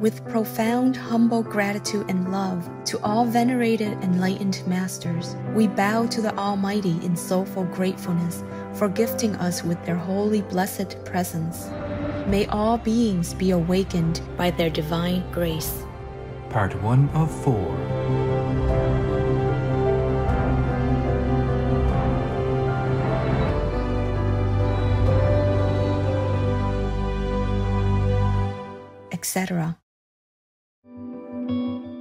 With profound, humble gratitude and love to all venerated enlightened masters, we bow to the Almighty in soulful gratefulness for gifting us with their holy blessed presence. May all beings be awakened by their divine grace. Part 1 of 4. Etc.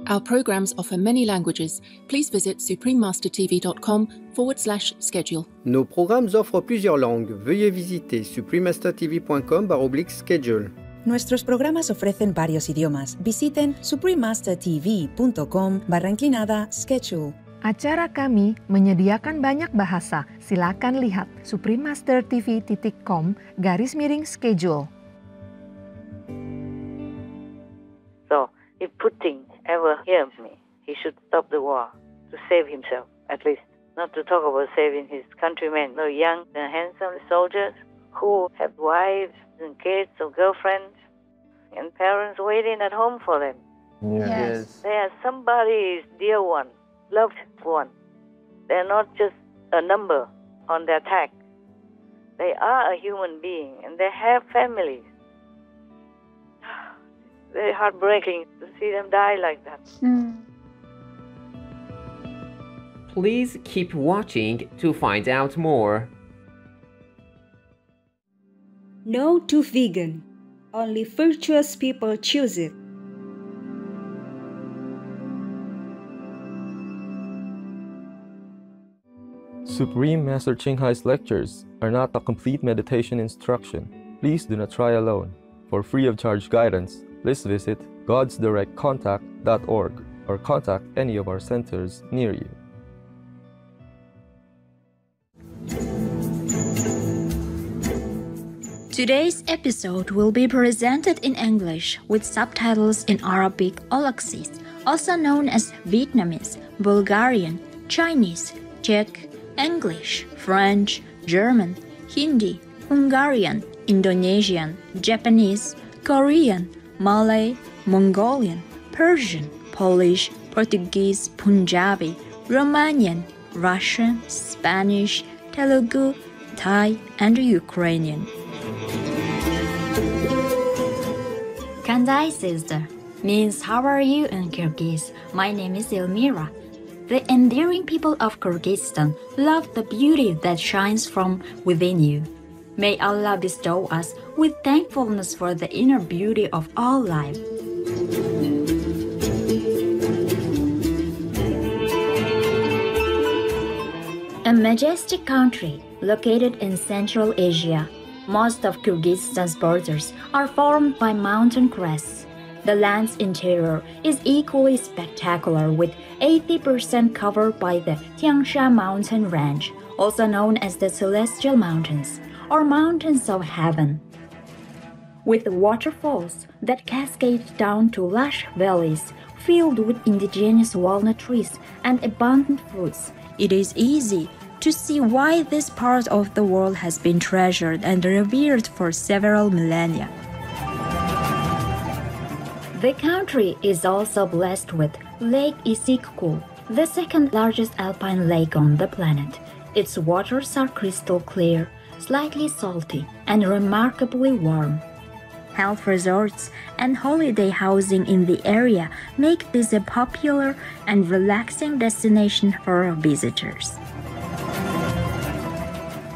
Our programs offer many languages. Please visit suprememastertv.com/schedule. Nos programmes offrent plusieurs langues. Veuillez visiter suprememastertv.com/schedule. Nuestros programas ofrecen varios idiomas. Visiten suprememastertv.com/schedule. Acara kami menyediakan banyak bahasa. Silakan lihat suprememastertv.com/schedule. So, if Putin ever hears me, he should stop the war to save himself, at least. Not to talk about saving his countrymen, the young and handsome soldiers who have wives and kids or girlfriends and parents waiting at home for them. Yes. They are somebody's dear one, loved one. They are not just a number on their tag. They are a human being and they have families. Very heartbreaking to see them die like that. Please keep watching to find out more. No to vegan. Only virtuous people choose it. Supreme Master Ching Hai's lectures are not a complete meditation instruction. Please do not try alone. For free of charge guidance, please visit godsdirectcontact.org or contact any of our centers near you. Today's episode will be presented in English with subtitles in Arabic or Laxis, also known as Vietnamese, Bulgarian, Chinese, Czech, English, French, German, Hindi, Hungarian, Indonesian, Japanese, Korean, Malay, Mongolian, Persian, Polish, Portuguese, Punjabi, Romanian, Russian, Spanish, Telugu, Thai, and Ukrainian. Kandai sister means how are you in Kyrgyz. My name is Elmira. The endearing people of Kyrgyzstan love the beauty that shines from within you. May Allah bestow us with thankfulness for the inner beauty of all life. A majestic country located in Central Asia, most of Kyrgyzstan's borders are formed by mountain crests. The land's interior is equally spectacular, with 80% covered by the Tian Shan mountain range, also known as the Celestial Mountains, or Mountains of Heaven. With waterfalls that cascade down to lush valleys filled with indigenous walnut trees and abundant fruits, it is easy to see why this part of the world has been treasured and revered for several millennia. The country is also blessed with Lake Isikku, the second largest alpine lake on the planet. Its waters are crystal clear, slightly salty, and remarkably warm. Health resorts and holiday housing in the area make this a popular and relaxing destination for visitors.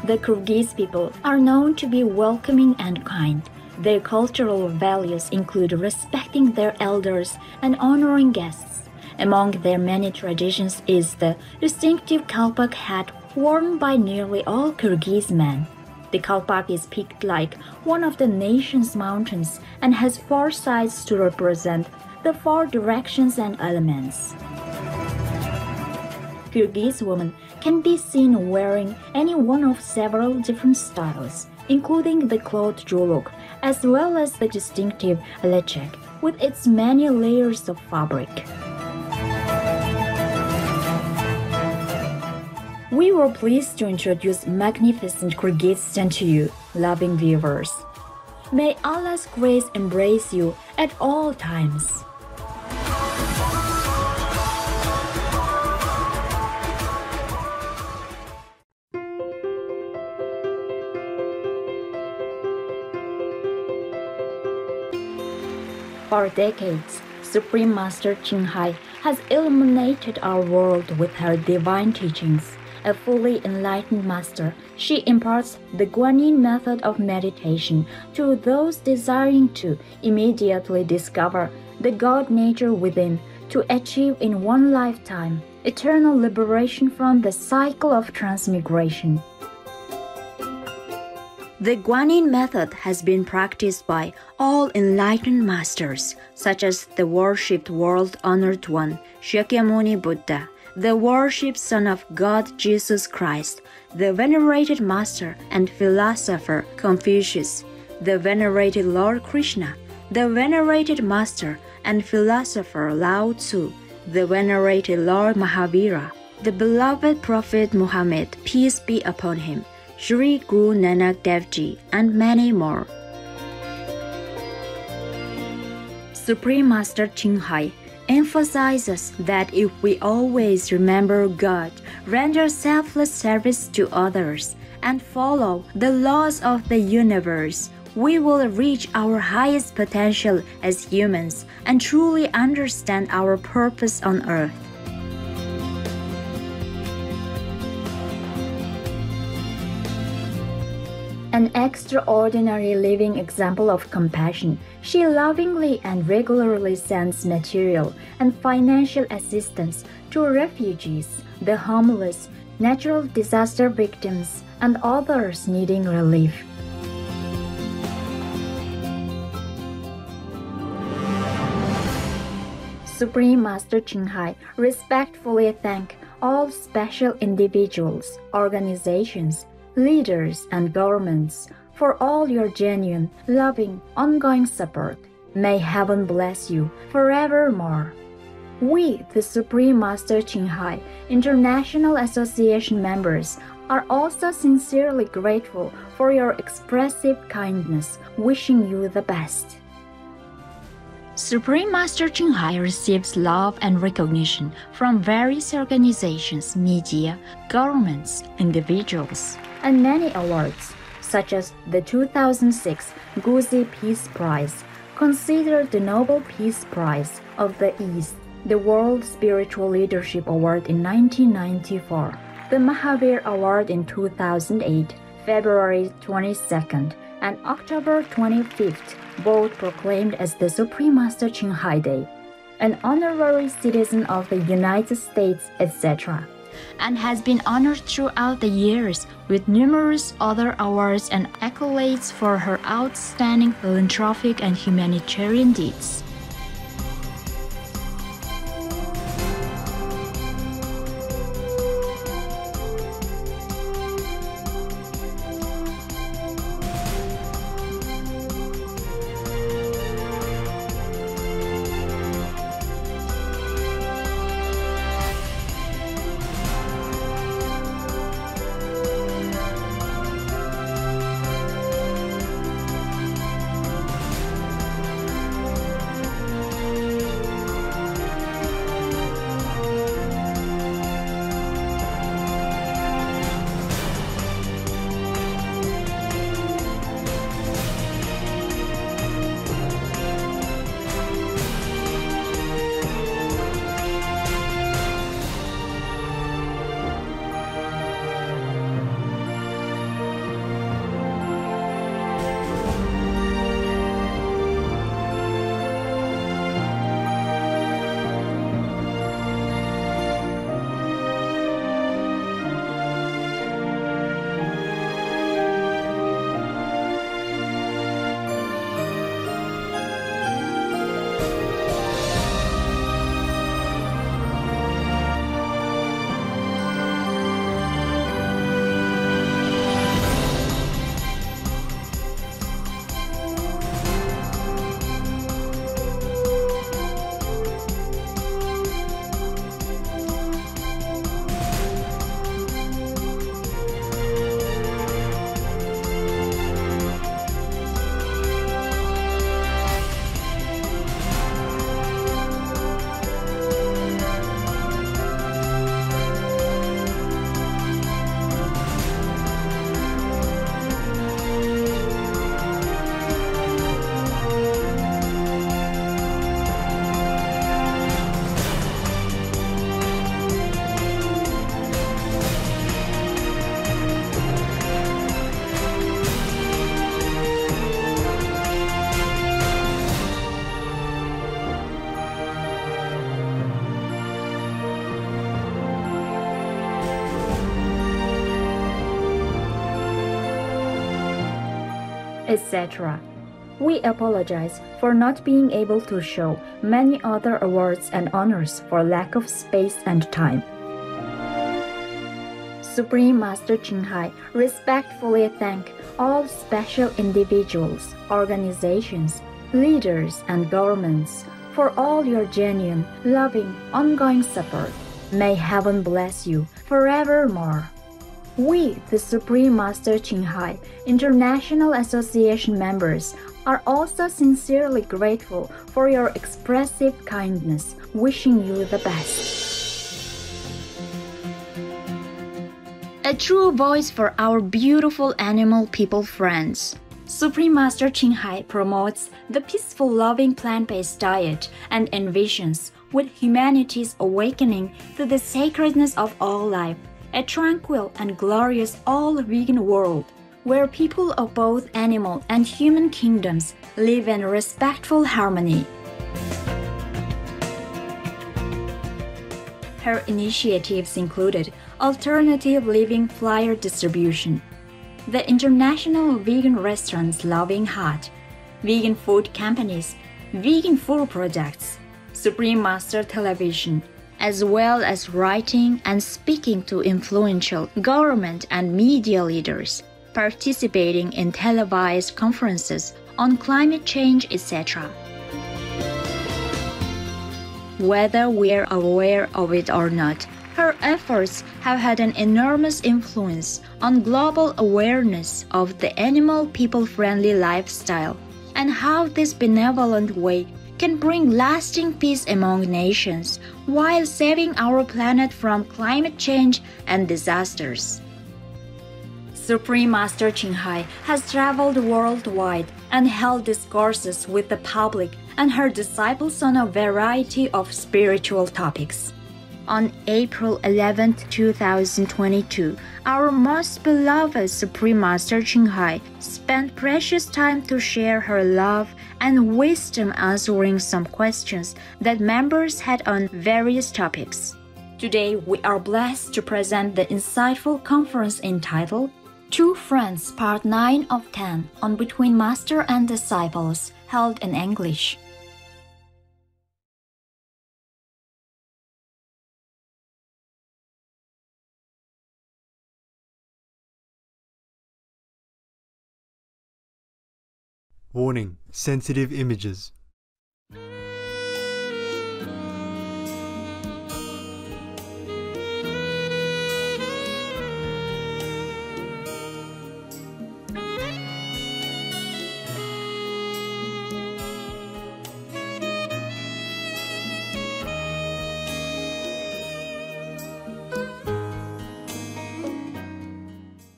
The Kyrgyz people are known to be welcoming and kind. Their cultural values include respecting their elders and honoring guests. Among their many traditions is the distinctive kalpak hat worn by nearly all Kyrgyz men. The kalpak is peaked like one of the nation's mountains and has 4 sides to represent the 4 directions and elements. Kyrgyz women can be seen wearing any one of several different styles, including the cloth juluk, as well as the distinctive lechek with its many layers of fabric. We were pleased to introduce magnificent Kyrgyzstan to you, loving viewers. May Allah's grace embrace you at all times. For decades, Supreme Master Ching Hai has illuminated our world with her divine teachings. A fully enlightened master, she imparts the Guanyin method of meditation to those desiring to immediately discover the God nature within, to achieve in one lifetime eternal liberation from the cycle of transmigration. The Guanyin method has been practiced by all enlightened masters, such as the worshipped world-honored one, Shakyamuni Buddha, the worshipped Son of God Jesus Christ, the venerated master and philosopher Confucius, the venerated Lord Krishna, the venerated master and philosopher Lao Tzu, the venerated Lord Mahavira, the beloved Prophet Muhammad, peace be upon him, Sri Guru Nanak Dev Ji, and many more. Supreme Master Ching Hai emphasizes that if we always remember God, render selfless service to others, and follow the laws of the universe, we will reach our highest potential as humans and truly understand our purpose on earth. An extraordinary living example of compassion, she lovingly and regularly sends material and financial assistance to refugees, the homeless, natural disaster victims, and others needing relief. Supreme Master Ching Hai respectfully thank all special individuals, organizations, leaders, and governments for all your genuine, loving, ongoing support. May heaven bless you forevermore. We, the Supreme Master Ching Hai International Association members, are also sincerely grateful for your expressive kindness, wishing you the best. Supreme Master Ching Hai receives love and recognition from various organizations, media, governments, individuals, and many awards, such as the 2006 Guzi Peace Prize, considered the Nobel Peace Prize of the East, the World Spiritual Leadership Award in 1994, the Mahavir Award in 2008, February 22nd, and October 25th, both proclaimed as the Supreme Master Ching Hai Day, an honorary citizen of the United States, etc., and has been honored throughout the years with numerous other awards and accolades for her outstanding philanthropic and humanitarian deeds. etc. We apologize for not being able to show many other awards and honors for lack of space and time. Supreme Master Ching Hai respectfully thank all special individuals, organizations, leaders, and governments for all your genuine, loving, ongoing support. May heaven bless you forevermore. We, the Supreme Master Ching Hai International Association members, are also sincerely grateful for your expressive kindness, wishing you the best. A true voice for our beautiful animal people friends. Supreme Master Ching Hai promotes the peaceful, loving plant-based diet and envisions with humanity's awakening to the sacredness of all life, a tranquil and glorious all-vegan world where people of both animal and human kingdoms live in respectful harmony. Her initiatives included alternative living flyer distribution, the International Vegan Restaurants Loving Heart, vegan food companies, vegan food projects, Supreme Master Television, as well as writing and speaking to influential government and media leaders, participating in televised conferences on climate change, etc. Whether we're aware of it or not, her efforts have had an enormous influence on global awareness of the animal people-friendly lifestyle and how this benevolent way can bring lasting peace among nations while saving our planet from climate change and disasters. Supreme Master Ching Hai has traveled worldwide and held discourses with the public and her disciples on a variety of spiritual topics. On April 11, 2022, our most beloved Supreme Master Ching Hai spent precious time to share her love and wisdom answering some questions that members had on various topics. Today, we are blessed to present the insightful conference entitled True Friends Part 9 of 10 on Between Master and Disciples, held in English. Warning: sensitive images.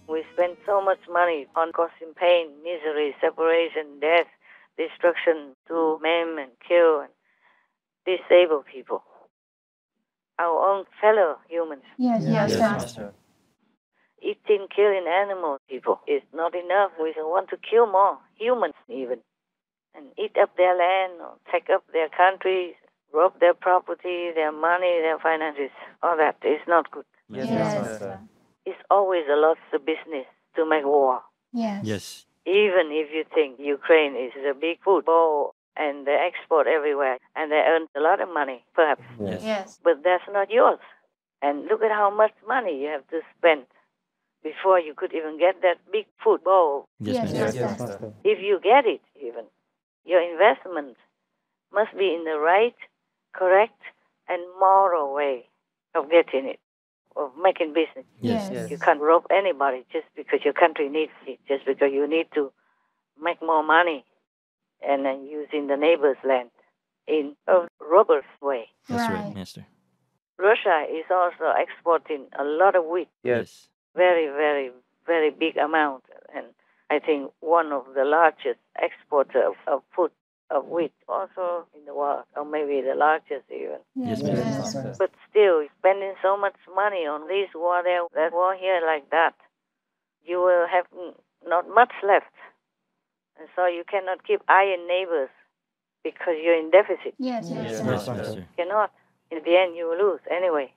We spend so much money on causing pain, misery, separation, death, destruction to maim and kill and disable people. Our own fellow humans. Yes, Master. Eating, killing animal people is not enough. We want to kill more humans even. And eat up their land, or take up their countries, rob their property, their money, their finances. All that is not good. Yes, Master. It's always a lot of business to make war. Yes. Even if you think Ukraine is a big food bowl and they export everywhere and they earn a lot of money, perhaps. Yes. But that's not yours. And look at how much money you have to spend before you could even get that big food bowl. Yes, Master. If you get it even, your investment must be in the right, correct, and moral way of getting it, of making business. Yes. You can't rob anybody just because your country needs it, just because you need to make more money and then using the neighbor's land in a robber's way. That's right, Master. Russia is also exporting a lot of wheat. Yes. Very, very, very big amount. And I think one of the largest exporters of food, of wheat, also in the world, or maybe the largest even. Yes, Master. But still, spending so much money on this war there, that war here like that, you will have not much left. And so you cannot keep iron neighbors because you're in deficit. Yes, Master. You cannot. In the end, you will lose anyway.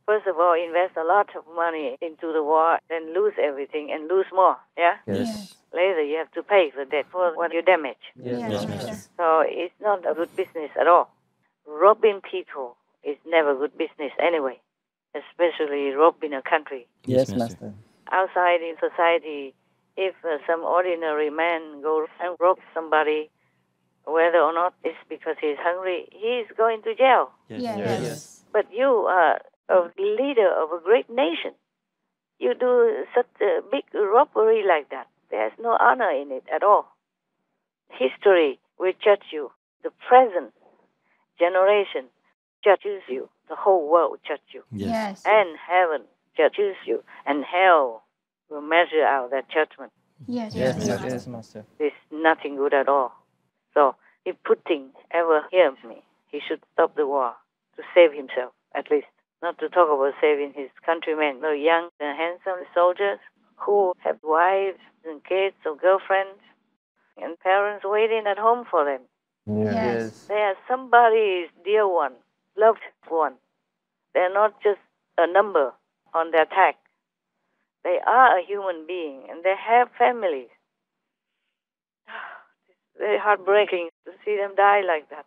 First of all, invest a lot of money into the war, then lose everything and lose more, yeah? Yes. later you have to pay for that, for what you damage. Yes, Master. So it's not a good business at all. Robbing people is never good business anyway, especially robbing a country. Yes, Master. Outside in society, if some ordinary man goes and robs somebody, whether or not it's because he's hungry, he's going to jail. Yes. But you are a leader of a great nation. You do such a big robbery like that. There's no honor in it at all. History will judge you. The present generation judges you. The whole world judges you. Yes. And heaven judges you. And hell will measure out that judgment. Yes, Master. It's nothing good at all. So if Putin ever hears me, he should stop the war to save himself, at least. Not to talk about saving his countrymen, the young and handsome soldiers who have wives and kids or girlfriends and parents waiting at home for them. Yes. They are somebody's dear one, loved one. They're not just a number on their tag. They are a human being and they have families. It's very heartbreaking to see them die like that.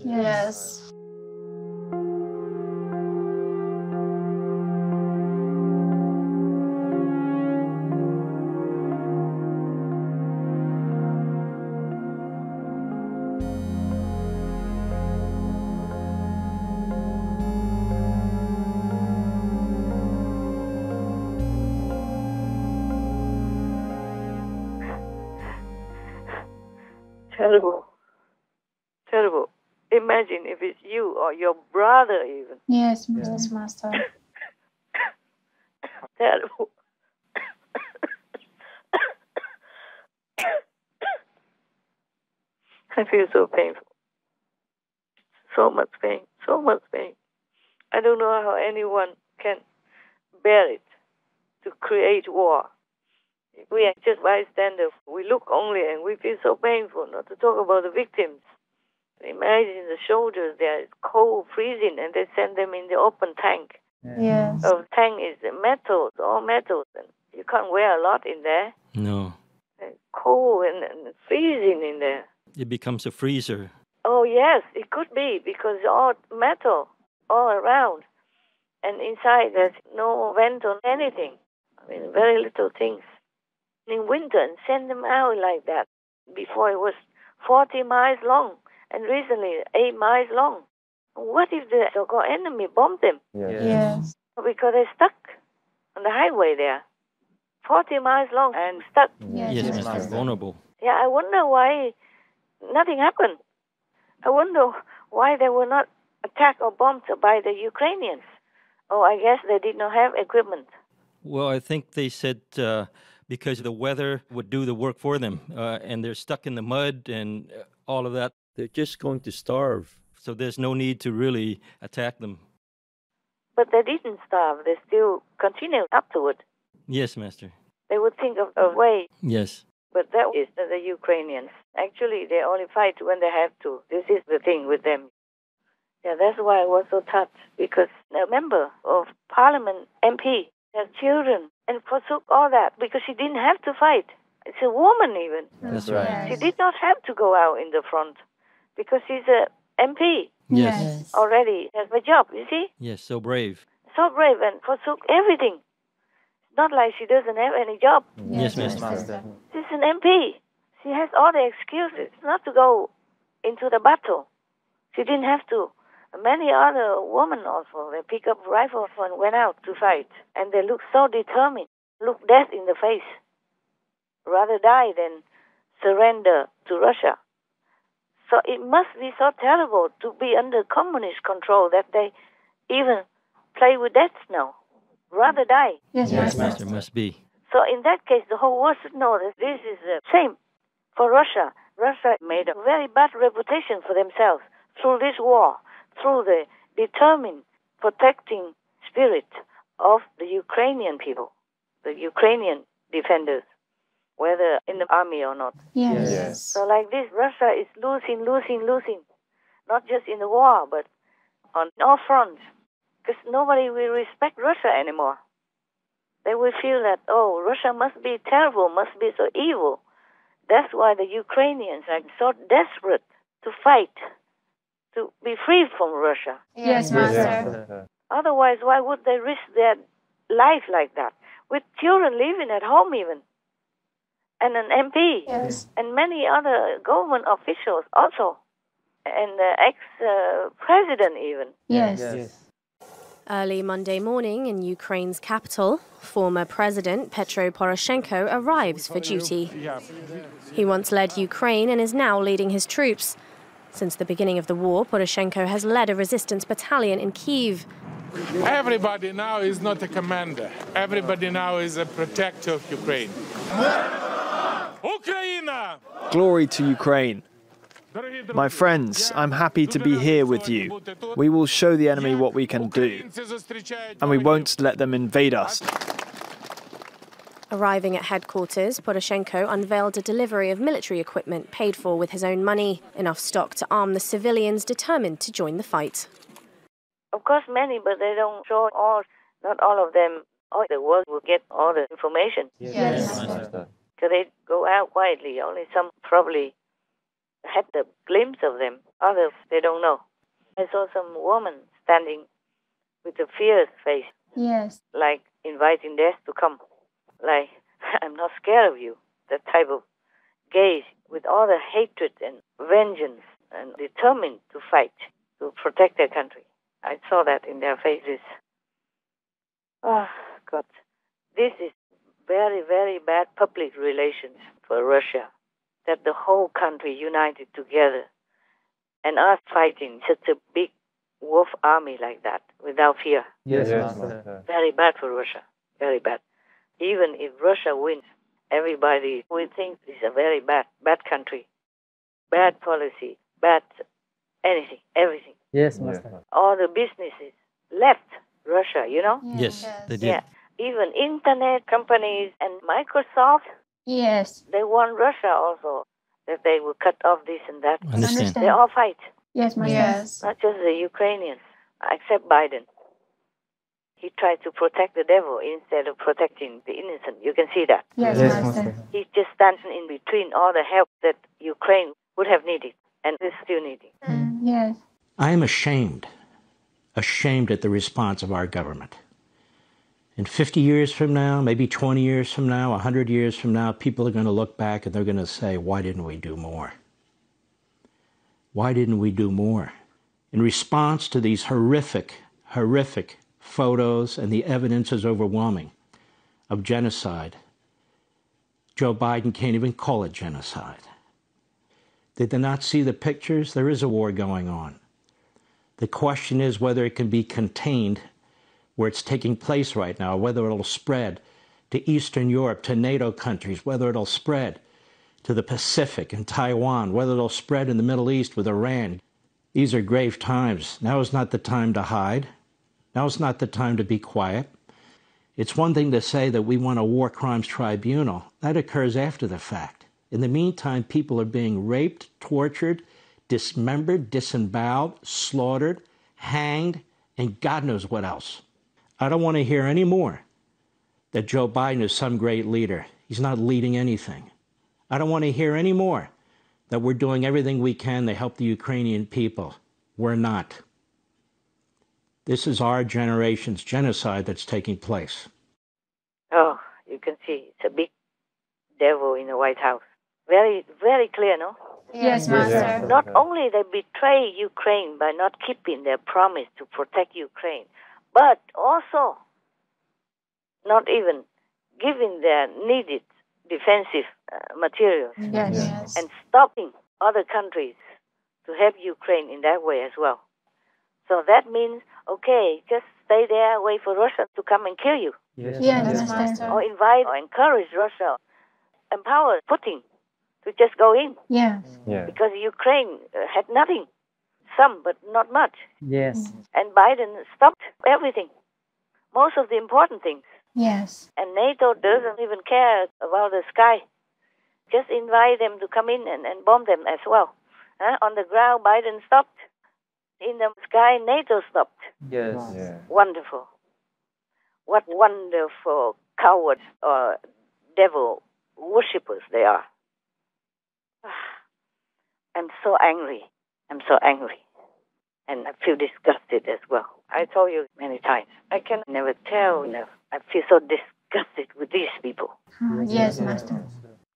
Yes. Terrible. Terrible. Imagine if it's you or your brother even. Yes, Master. Terrible. I feel so painful. So much pain. So much pain. I don't know how anyone can bear it to create war. We are just bystanders. We look only and we feel so painful, not to talk about the victims. Imagine the soldiers, they're cold, freezing, and they send them in the open tank. Yes. The tank is metals, all metals, and you can't wear a lot in there. No. They're cold and freezing in there. It becomes a freezer. Oh, yes, it could be, because it's all metal all around. And inside there's no vent or anything. I mean, very little things. In winter, and send them out like that. Before it was 40 miles long, and recently 8 miles long. What if the so-called enemy bombed them? Yes. Because they're stuck on the highway there. 40 miles long and stuck. Yes, Master. Vulnerable. Yeah, I wonder why nothing happened. I wonder why they were not attacked or bombed by the Ukrainians. Oh, I guess they did not have equipment. Well, I think they said because the weather would do the work for them, and they're stuck in the mud and all of that. They're just going to starve. So there's no need to really attack them. But they didn't starve. They still continued afterward. Yes, Master. They would think of a way. Yes. But that is the Ukrainians. Actually, they only fight when they have to. This is the thing with them. Yeah, that's why I was so touched, because a member of Parliament, MP, has children, and forsook all that because she didn't have to fight. It's a woman even. That's right. She did not have to go out in the front because she's a MP. Yes. Already has a job, you see? Yes, so brave. So brave and forsook everything. It's not like she doesn't have any job. Yes, Master. She's an MP. She has all the excuses not to go into the battle. She didn't have to. Many other women also, they pick up rifles and went out to fight. And they look so determined, look death in the face. Rather die than surrender to Russia. So it must be so terrible to be under communist control that they even play with death now. Rather die. Yes, Master. Must be. So in that case, the whole world should know that this is the same for Russia. Russia made a very bad reputation for themselves through this war, through the determined protecting spirit of the Ukrainian people, the Ukrainian defenders, whether in the army or not. Yes. So like this, Russia is losing, not just in the war, but on all fronts, because nobody will respect Russia anymore. They will feel that, oh, Russia must be terrible, must be so evil. That's why the Ukrainians are so desperate to fight, to be free from Russia. Yes, Master. Otherwise, why would they risk their life like that? With children living at home even. And an MP. Yes. And many other government officials also. And the ex-president even. Yes. Early Monday morning in Ukraine's capital, former President Petro Poroshenko arrives for duty. He once led Ukraine and is now leading his troops. Since the beginning of the war, Poroshenko has led a resistance battalion in Kyiv. Everybody now is not a commander. Everybody now is a protector of Ukraine. Ukraine! Glory to Ukraine. My friends, I'm happy to be here with you. We will show the enemy what we can do, and we won't let them invade us. Arriving at headquarters, Poroshenko unveiled a delivery of military equipment paid for with his own money, enough stock to arm the civilians determined to join the fight. Of course, many, but they don't show all, not all of them. All the world will get all the information. Yes. So they go out quietly. Only some probably had the glimpse of them. Others, they don't know. I saw some woman standing with a fierce face, Yes. like inviting death to come. Like, I'm not scared of you. That type of gaze with all the hatred and vengeance and determined to fight, to protect their country. I saw that in their faces. Oh, God. This is very, very bad public relations for Russia. That the whole country united together and us fighting such a big wolf army like that without fear. Yes. Very bad for Russia. Very bad. Even if Russia wins, everybody will think it's a very bad country. Bad policy, bad anything, everything. Yes, Master. All the businesses left Russia, you know? Yes, they did. Yeah. Even internet companies and Microsoft, Yes. they want Russia also, that they will cut off this and that. Understand. They all fight, Yes, Master. Yes. not just the Ukrainians, except Biden. He tried to protect the devil instead of protecting the innocent. You can see that. Yes, Master. He just stands in between all the help that Ukraine would have needed and is still needing. Yes. I am ashamed at the response of our government. And 50 years from now, maybe 20 years from now, 100 years from now, people are going to look back and they're going to say, why didn't we do more? Why didn't we do more? In response to these horrific photos, and the evidence is overwhelming, of genocide, Joe Biden can't even call it genocide. Did they not see the pictures? There is a war going on. The question is whether it can be contained where it's taking place right now, whether it'll spread to Eastern Europe, to NATO countries, whether it'll spread to the Pacific and Taiwan, whether it'll spread in the Middle East with Iran. These are grave times. Now is not the time to hide. Now is not the time to be quiet. It's one thing to say that we want a war crimes tribunal. That occurs after the fact. In the meantime, people are being raped, tortured, dismembered, disemboweled, slaughtered, hanged, and God knows what else. I don't want to hear any more that Joe Biden is some great leader. He's not leading anything. I don't want to hear any more that we're doing everything we can to help the Ukrainian people. We're not. This is our generation's genocide that's taking place. Oh, you can see it's a big devil in the White House. Very, very clear, no? Yes, Master. Not only they betray Ukraine by not keeping their promise to protect Ukraine, but also not even giving their needed defensive materials Yes. and stopping other countries to help Ukraine in that way as well. So that means, okay, just stay there, wait for Russia to come and kill you. Yes, Master. Or invite or encourage Russia, empower Putin to just go in. Yes. Because Ukraine had nothing. Some, but not much. Yes. And Biden stopped everything. Most of the important things. Yes. And NATO doesn't even care about the sky. Just invite them to come in and bomb them as well. On the ground, Biden stopped. In the sky, NATO stopped. Yes. Wonderful. What wonderful cowards or devil worshippers they are. I'm so angry. I'm so angry. And I feel disgusted as well. I told you many times. I can never tell enough. I feel so disgusted with these people. Yes, Master.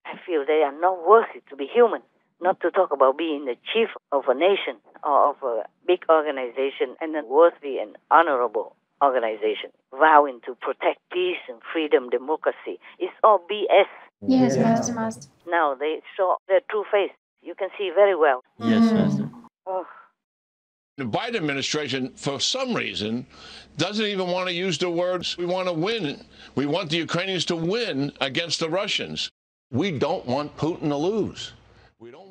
I feel they are not worthy to be human. Not to talk about being the chief of a nation or of a big organization and a worthy and honorable organization, vowing to protect peace and freedom, democracy. It's all BS. Yes, Master. Now they show their true face. You can see very well. Yes, Master. Oh. The Biden administration, for some reason, doesn't even want to use the words, we want to win. We want the Ukrainians to win against the Russians. We don't want Putin to lose.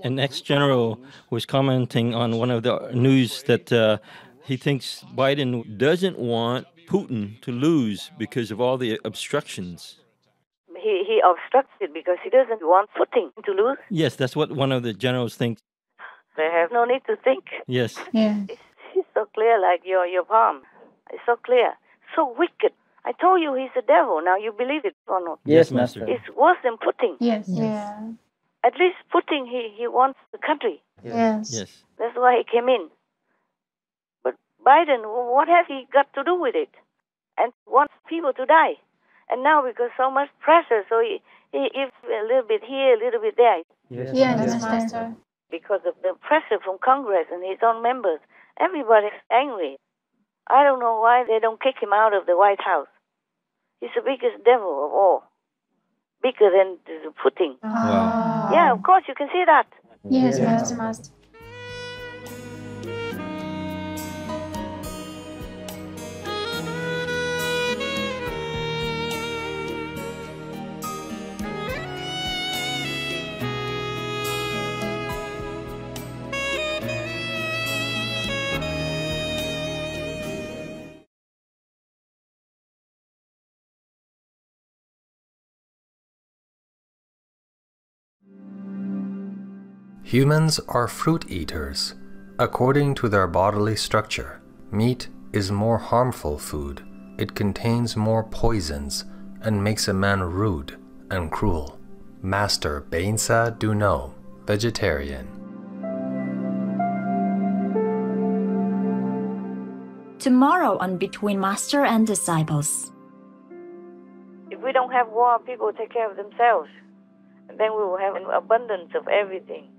An ex-general was commenting on one of the news that he thinks Biden doesn't want Putin to lose because of all the obstructions. He obstructs it because he doesn't want Putin to lose. Yes, that's what one of the generals thinks. They have no need to think. Yes. Yeah. It's so clear like your palm. It's so clear. So wicked. I told you he's a devil. Now you believe it or not? Yes, Master. It's worse than Putin. Yes. Yeah. At least Putin, he wants the country. Yes. Yes. That's why he came in. But Biden, what has he got to do with it? And wants people to die. And now because so much pressure, so he gives a little bit here, a little bit there. Yes, Master. Because of the pressure from Congress and his own members, everybody's angry. I don't know why they don't kick him out of the White House. He's the biggest devil of all. Bigger than Putin. Wow. Yeah, of course, you can see that. Yes, Master. Humans are fruit eaters. According to their bodily structure, meat is more harmful food. It contains more poisons and makes a man rude and cruel. Master Bainsa Duno, vegetarian. Tomorrow on Between Master and Disciples. If we don't have war, people take care of themselves. And then we will have an abundance of everything.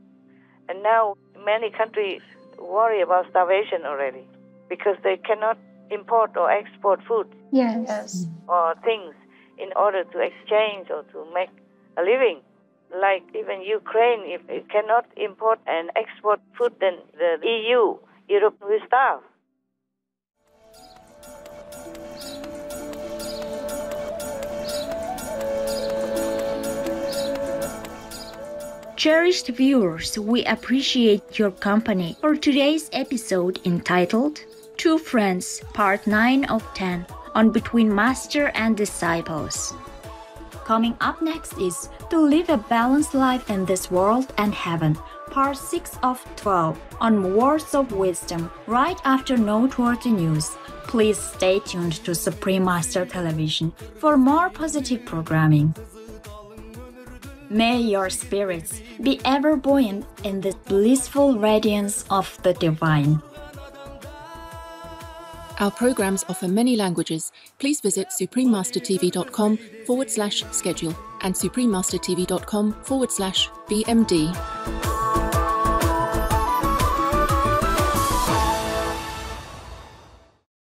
And now many countries worry about starvation already because they cannot import or export food Yes. or things in order to exchange or to make a living. Like even Ukraine, if it cannot import and export food, then the EU, Europe will starve. Cherished viewers, we appreciate your company for today's episode entitled Two Friends, Part 9 of 10 on Between Master and Disciples. Coming up next is To Live a Balanced Life in This World and Heaven, Part 6 of 12 on Words of Wisdom, right after Noteworthy News. Please stay tuned to Supreme Master Television for more positive programming. May your spirits be ever buoyant in the blissful radiance of the divine. Our programs offer many languages. Please visit suprememastertv.com/schedule and suprememastertv.com/BMD.